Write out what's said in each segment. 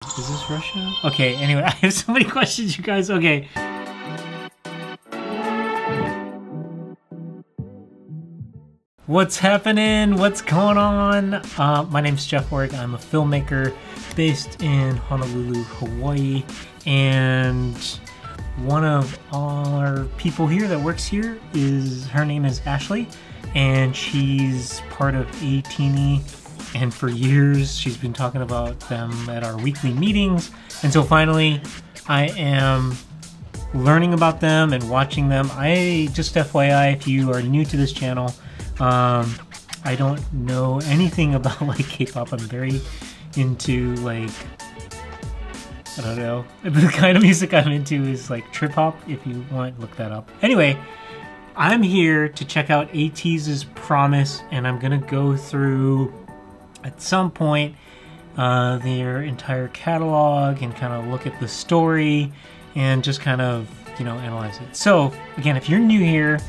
Is this Russia? Okay, anyway, I have so many questions, you guys. Okay. What's happening? What's going on? My name's Jeff Orig. I'm a filmmaker based in Honolulu, Hawaii. And one of our people here that works here her name is Ashley. And she's part of ATEEZ. And for years, she's been talking about them at our weekly meetings. And so finally, I am learning about them and watching them. Just FYI, if you are new to this channel, I don't know anything about like K-pop. I'm very into like, I don't know. The kind of music I'm into is like trip hop. If you want, look that up. Anyway, I'm here to check out ATEEZ's Promise, and I'm gonna go through at some point their entire catalog and kind of look at the story and just kind of, you know, analyze it. So again, if you're new here,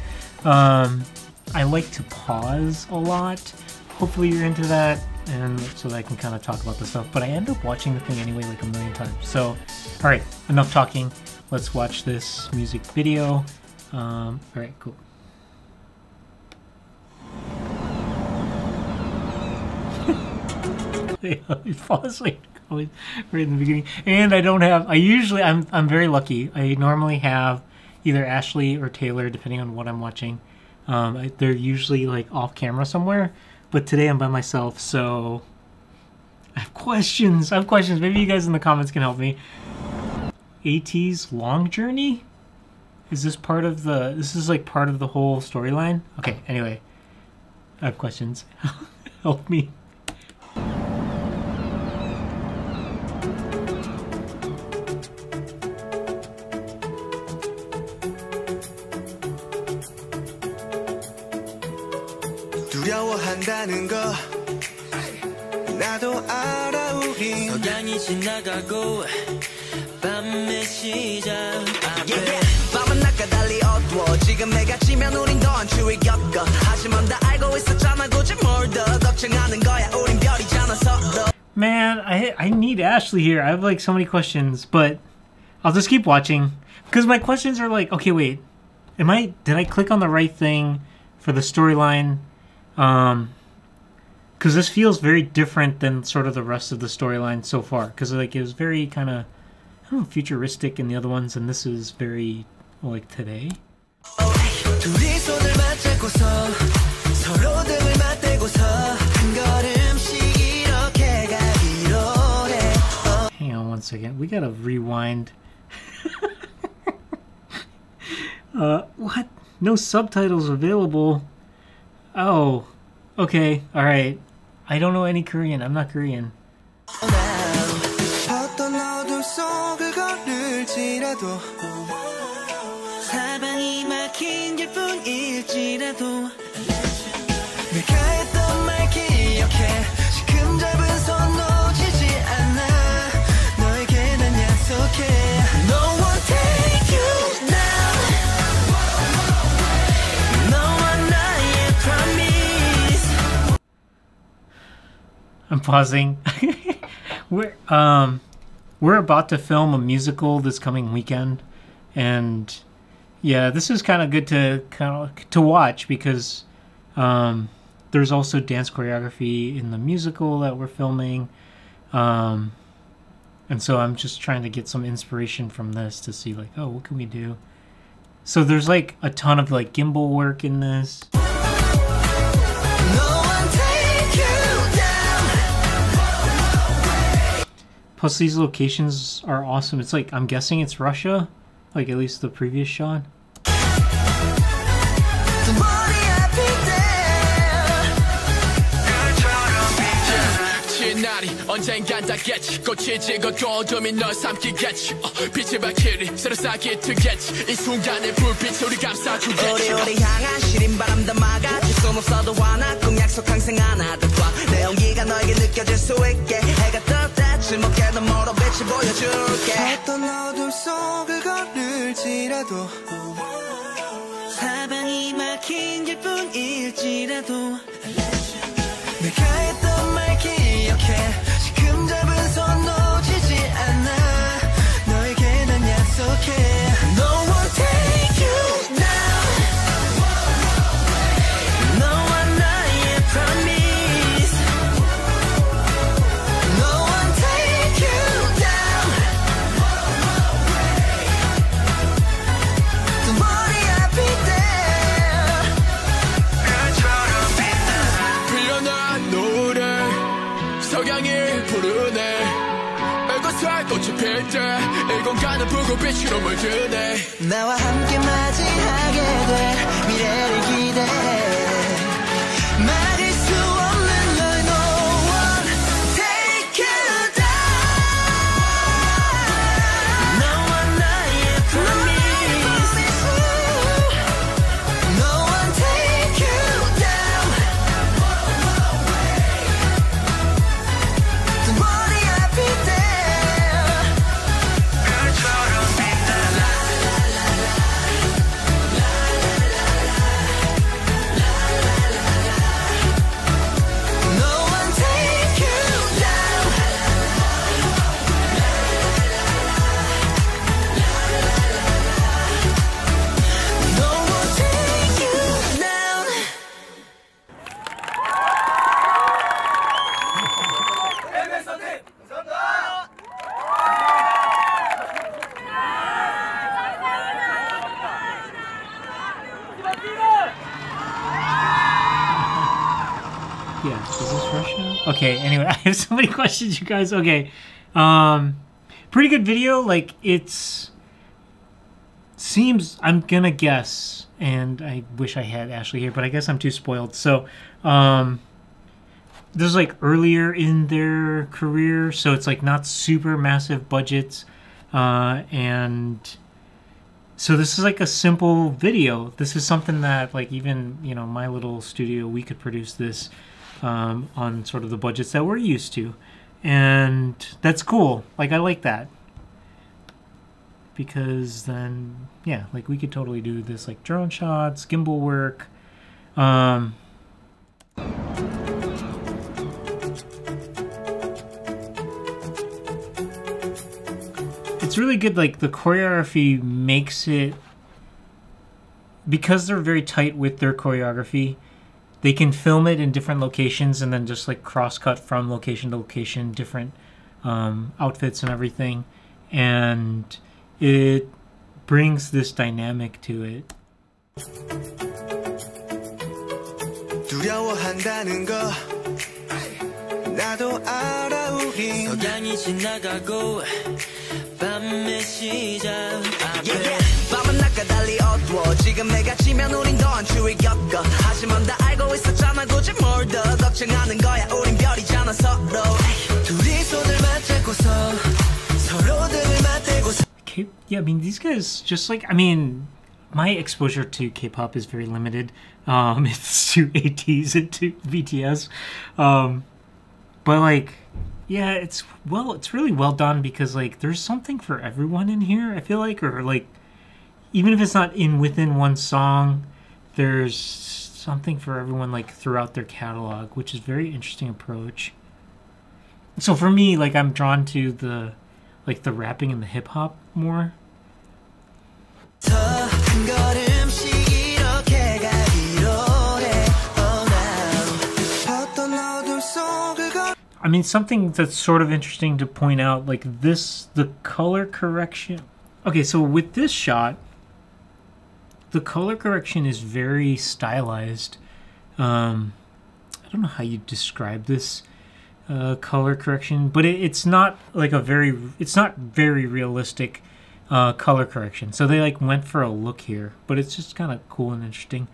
I like to pause a lot. Hopefully you're into that, and so that I can kind of talk about the stuff, but I end up watching the thing anyway like a million times. So all right, enough talking, let's watch this music video. All right, cool. I fall asleep right in the beginning, and I don't have. I'm very lucky. I normally have either Ashley or Taylor, depending on what I'm watching. They're usually like off camera somewhere, but today I'm by myself, so I have questions. Maybe you guys in the comments can help me. ATEEZ Long Journey? Is this part of the? This is like part of the whole storyline? Okay. Anyway, I have questions. Help me. 두려워한다는 거 나도 알아 우리 서양이 지나가고 밤의 시작 밤은 낮과 달리 어두워 지금 내가 지면 우린 더 안 추위 겪어 하지만 다 알고 있었잖아 굳이 뭘 더 걱정하는 거야 우린 별이잖아 서로. Man, I need Ashley here. I have like so many questions, but I'll just keep watching because my questions are like, okay, wait, did I click on the right thing for the storyline? Because this feels very different than sort of the rest of the storyline so far. Because like it was very kind of, I don't know, futuristic in the other ones, and this is very like today. Hang on one second. We gotta rewind. What? No subtitles available. Oh, okay, alright. I don't know any Korean. I'm not Korean. I'm pausing. We're about to film a musical this coming weekend, and yeah, this is kind of good to watch because there's also dance choreography in the musical that we're filming, and so I'm just trying to get some inspiration from this to see like, oh, what can we do? So there's like a ton of like gimbal work in this. Plus these locations are awesome. It's like, I'm guessing it's Russia, like at least the previous shot. 언젠간 닿겠지 꽃이 지고도 어둠이 널 삼키겠지 빛을 밝히리 새로 쌓기트겠지 이 순간의 불빛 우리 감싸주겠지 우리 향한 시린 바람 담아가 질 순 없어도 화나 꿈 약속 항상 안아둘까 내 온기가 너에게 느껴질 수 있게 해가 뜰 때쯤 어깨도 멀어 빛을 보여줄게 어떤 어둠 속을 걸을지라도 사방이 막힌 길뿐일지라도 내가 했던 말 기억해 지금 잡은 손 놓치지 돼 꽃이 필때 이 공간은 불꽃빛으로 물드네 나와 함께 맞이하게 될 미래를 기대해 막을 수 없는 널 no one take you down 너와 나의 promise no one take you down 또 머리 아플 때 별처럼 빛나 No one take you down No one take you down Yeah, is this Russia? Okay, anyway, I have so many questions, you guys. Okay. Pretty good video. Like, it's... Seems... I'm gonna guess, and I wish I had Ashley here, but I guess I'm too spoiled. So, this is, like, earlier in their career, so it's, like, not super massive budgets. And... So this is, like, a simple video. This is something that, like, even, you know, my little studio, we could produce this on sort of the budgets that we're used to. And that's cool. Like, I like that. Because then, yeah, like, we could totally do this, like, drone shots, gimbal work. It's really good. Like, the choreography makes it, because they're very tight with their choreography, they can film it in different locations and then just like cross-cut from location to location, different outfits and everything, and it brings this dynamic to it. 두려워한다는 거 나도 알아 우린 석양이 지나가고 밤의 시작 앞에 밤은 낮과 달리 어두워 지금 내가 지면 우린 더한 추위 겪어 하지만 다 알고 있었잖아 굳이 뭘 더 걱정하는 거야 우린 별이잖아 서로 둘이 손을 맞잡고서 서로 등을 맞대고서 Yeah, I mean, these guys just like, I mean, my exposure to K-pop is very limited. It's to ATEEZ and to BTS. But like, yeah, it's really well done because like there's something for everyone in here, I feel like, or like even if it's not within one song, there's something for everyone like throughout their catalog, which is a very interesting approach. So for me, like, I'm drawn to the like the rapping and the hip hop more. I mean, something that's sort of interesting to point out, like this, the color correction. Okay, so with this shot, the color correction is very stylized. I don't know how you describe this color correction, but it's not like it's not very realistic color correction. So they like went for a look here, but it's just kind of cool and interesting.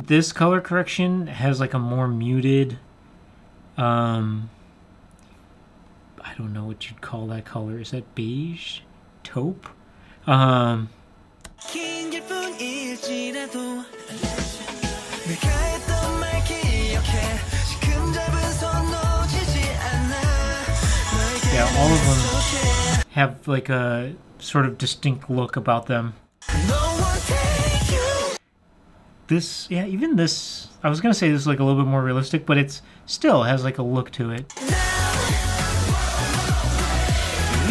This color correction has like a more muted, I don't know what you'd call that color. Is that beige? Taupe? Yeah, all of them have like a sort of distinct look about them. This, yeah, even this, I was gonna say this is like a little bit more realistic, but it's still has like a look to it.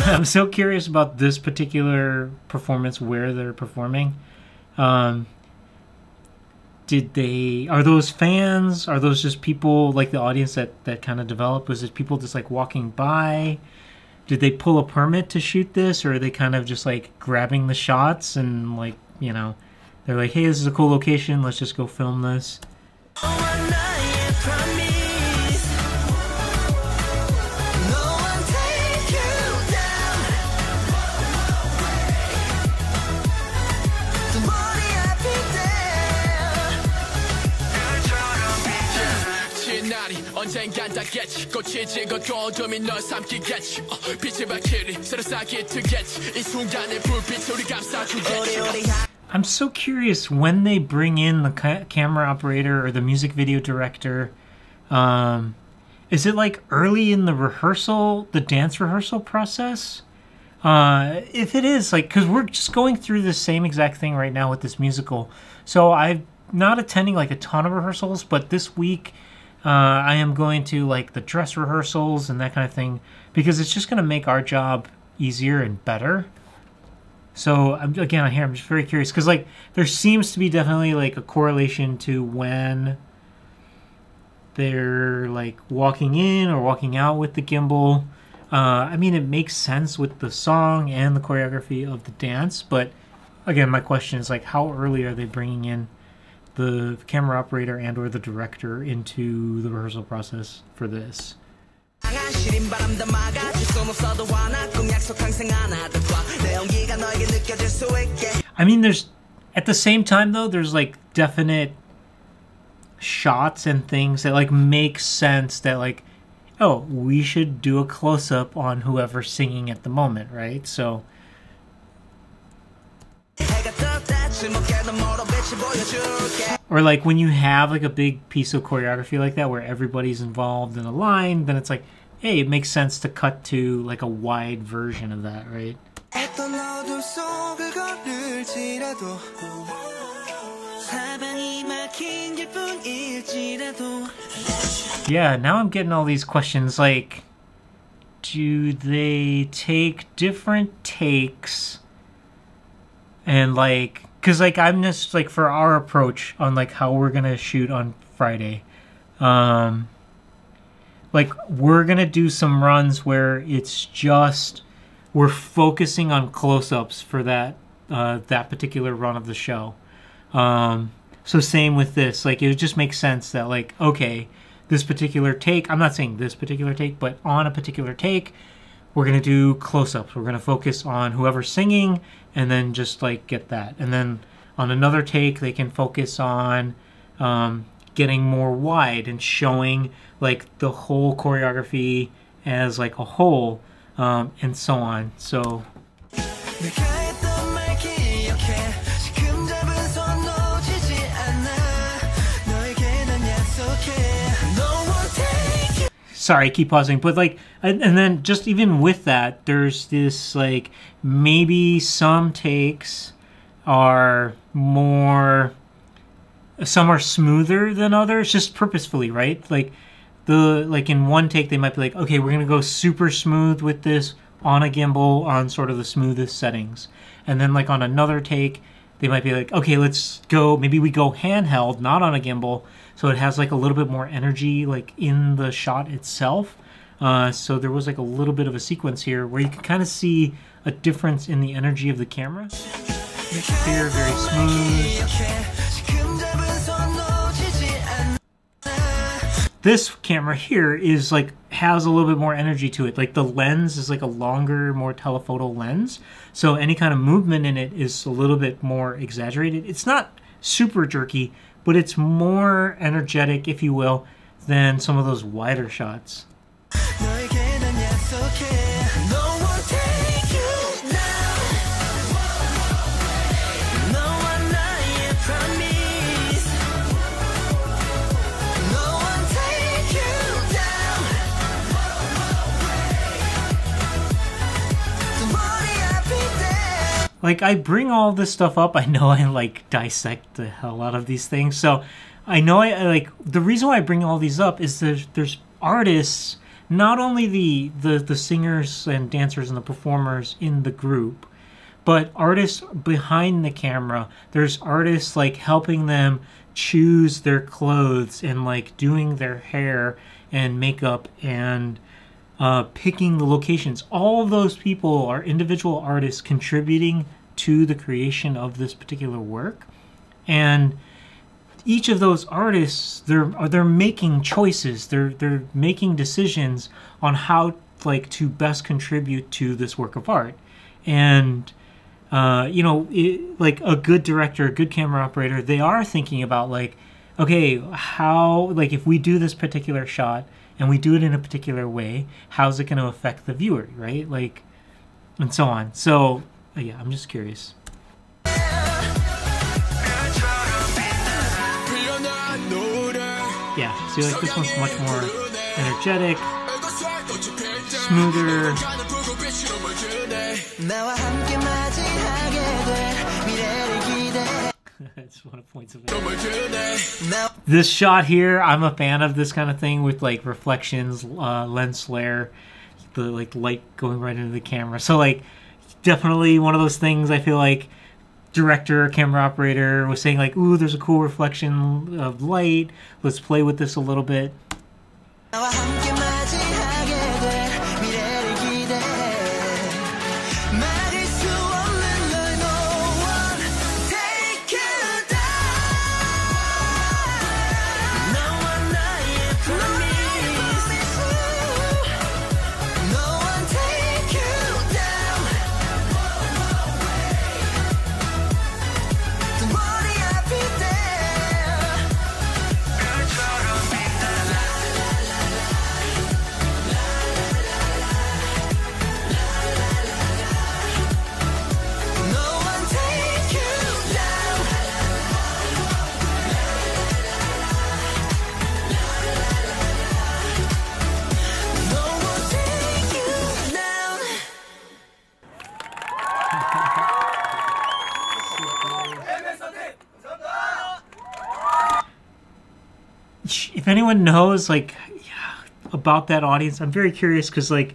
I'm so curious about this particular performance, where they're performing. Are those fans? Are those just people, like the audience that kind of developed? Was it people just like walking by? Did they pull a permit to shoot this, or are they kind of just like grabbing the shots and like, you know, they're like, hey, this is a cool location, let's just go film this. 날이 언젠간 닿겠지 꽃이 지고도 어둠이 널 삼키겠지 빛을 밝히리 새로 쌓기 트겠지 이 순간의 불빛 우리 감싸주겠지. I'm so curious when they bring in the camera operator or the music video director. Is it like early in the rehearsal, the dance rehearsal process? If it is, like, because we're just going through the same exact thing right now with this musical. So I'm not attending like a ton of rehearsals, but this week I am going to like the dress rehearsals and that kind of thing because it's just going to make our job easier and better. So again, I'm just very curious because like there seems to be definitely like a correlation to when they're like walking in or walking out with the gimbal. I mean, it makes sense with the song and the choreography of the dance, but again, my question is like, how early are they bringing in the camera operator and or the director into the rehearsal process for this? I mean, there's at the same time though, there's like definite shots and things that like make sense that like, oh, we should do a close-up on whoever's singing at the moment, right? So or like when you have like a big piece of choreography like that where everybody's involved in a line, then it's like, hey, it makes sense to cut to like a wide version of that, right? Yeah, now I'm getting all these questions like, do they take different takes and like, because like I'm just like for our approach on like how we're gonna shoot on Friday, like we're gonna do some runs where it's just we're focusing on close-ups for that that particular run of the show. So same with this, like it would just make sense that like, okay, this particular take, I'm not saying this particular take, but on a particular take, we're going to do close-ups. We're going to focus on whoever's singing and then just like get that. And then on another take, they can focus on getting more wide and showing like the whole choreography as like a whole and so on. So sorry, I keep pausing, but like, and then just even with that, there's this like, maybe some takes are more, some are smoother than others, just purposefully, right? Like like in one take, they might be like, okay, we're gonna go super smooth with this on a gimbal on sort of the smoothest settings. And then like on another take, they might be like, okay, let's go, maybe we go handheld, not on a gimbal, so it has like a little bit more energy like in the shot itself. So there was like a little bit of a sequence here where you can kind of see a difference in the energy of the camera. Here, very smooth. This camera here is like, has a little bit more energy to it. Like the lens is like a longer, more telephoto lens. So any kind of movement in it is a little bit more exaggerated. It's not super jerky, but it's more energetic, if you will, than some of those wider shots. Like, I bring all this stuff up. I know I, like, dissect the hell out of these things. So, I know I, like, the reason why I bring all these up is there's artists, not only the singers and dancers and the performers in the group, but artists behind the camera. There's artists, like, helping them choose their clothes and, like, doing their hair and makeup and picking the locations. All of those people are individual artists contributing to the creation of this particular work, and each of those artists, they're making choices. They're making decisions on how like to best contribute to this work of art. And you know, like a good director, a good camera operator, they are thinking about like, okay, how, like, if we do this particular shot and we do it in a particular way, how's it going to affect the viewer, right? Like, and so on. So, yeah, I'm just curious. Yeah, see, like, this one's much more energetic, smoother. I just want to point something out. This shot here, I'm a fan of this kind of thing with like reflections, lens flare, the like light going right into the camera. So like definitely one of those things I feel like director, camera operator was saying like, ooh, there's a cool reflection of light. Let's play with this a little bit. If anyone knows like about that audience, I'm very curious because like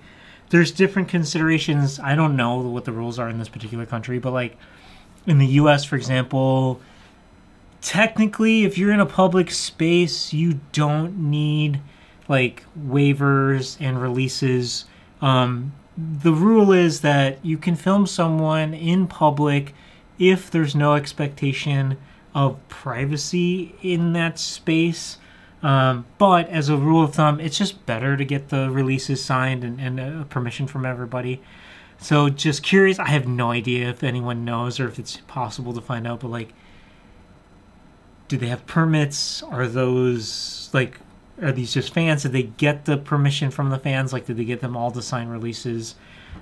there's different considerations. I don't know what the rules are in this particular country, but like in the US, for example, technically if you're in a public space, you don't need like waivers and releases. The rule is that you can film someone in public if there's no expectation of privacy in that space. But as a rule of thumb, it's just better to get the releases signed and permission from everybody. So just curious, I have no idea if anyone knows or if it's possible to find out, but like, do they have permits? Are those like, are these just fans? Did they get the permission from the fans? Like, did they get them all to sign releases,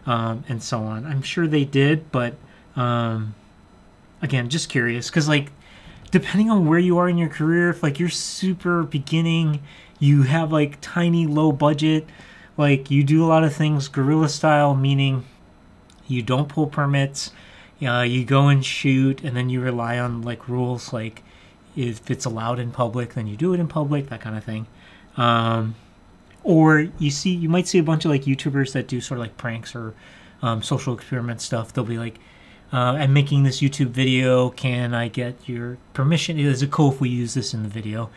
and so on? I'm sure they did, but again, just curious, because like, depending on where you are in your career, if like you're super beginning, you have like tiny low budget, like you do a lot of things guerrilla style, meaning you don't pull permits, you go and shoot, and then you rely on like rules, like if it's allowed in public, then you do it in public, that kind of thing. Or you might see a bunch of like YouTubers that do sort of like pranks or social experiment stuff. They'll be like, I'm making this YouTube video, can I get your permission? Is it cool if we use this in the video?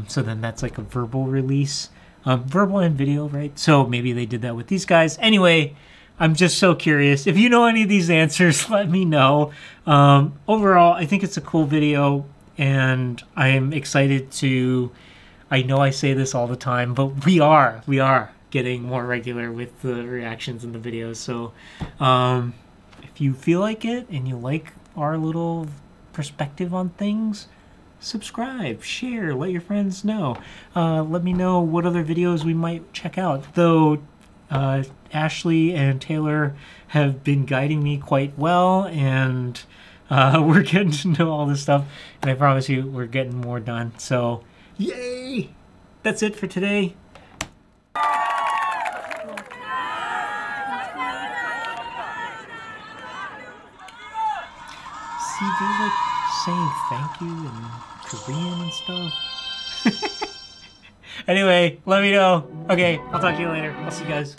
So then that's like a verbal release. Verbal and video, right? So maybe they did that with these guys. Anyway, I'm just so curious. If you know any of these answers, let me know. Overall, I think it's a cool video, and I'm excited to... I know I say this all the time, but we are getting more regular with the reactions in the videos. So if you feel like it and you like our little perspective on things, subscribe, share, let your friends know. Let me know what other videos we might check out. Though Ashley and Taylor have been guiding me quite well, and we're getting to know all this stuff, and I promise you we're getting more done. So yay! That's it for today. See, they're like saying thank you in Korean and stuff. Anyway, let me know. Okay, I'll talk to you later. I'll see you guys.